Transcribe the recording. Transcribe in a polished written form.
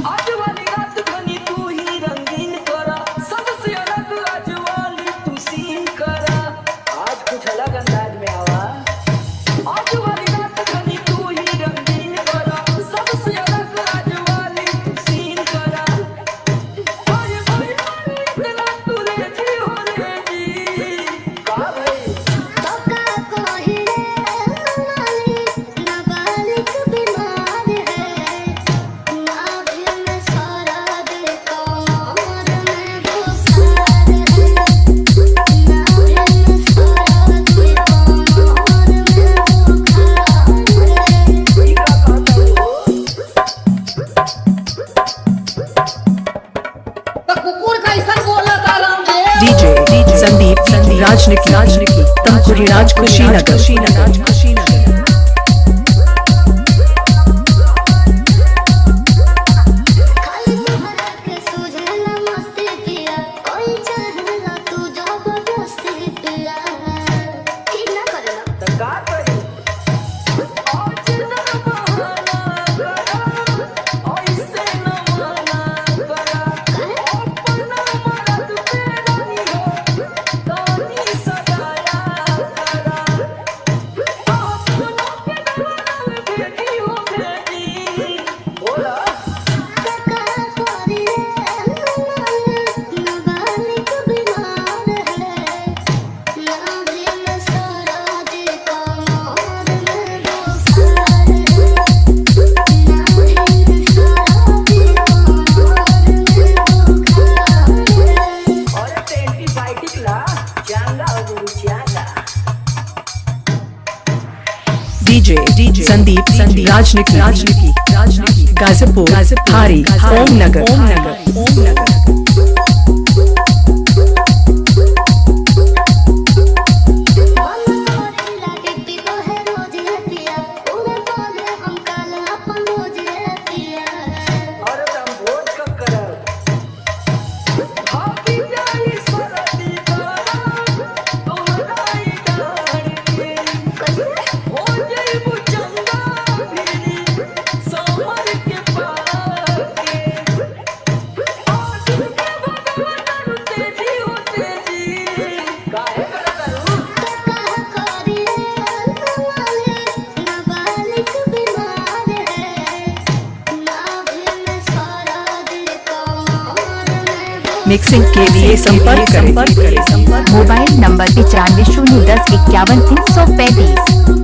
आज वाली रात बनी तू ही रंगीन करा, सबसे अलग आज वाली तू सीन करा। आज कुछ अलग अंदाज में आवा। आज वाली रात बनी तू ही रंगीन करा, सबसे अलग आज वाली तू सीन करा। भाई भाई इतना तू रे जी हो रे जी। का भाई डीजे संदीप राजनिकी तमकुरी राज कुशीनगर। डीजे संदीप राजनिकी गाजीपुर हारी ओम नगर। मिक्सिंग के लिए संपर्क करें। Mobile number 95 010 51 335।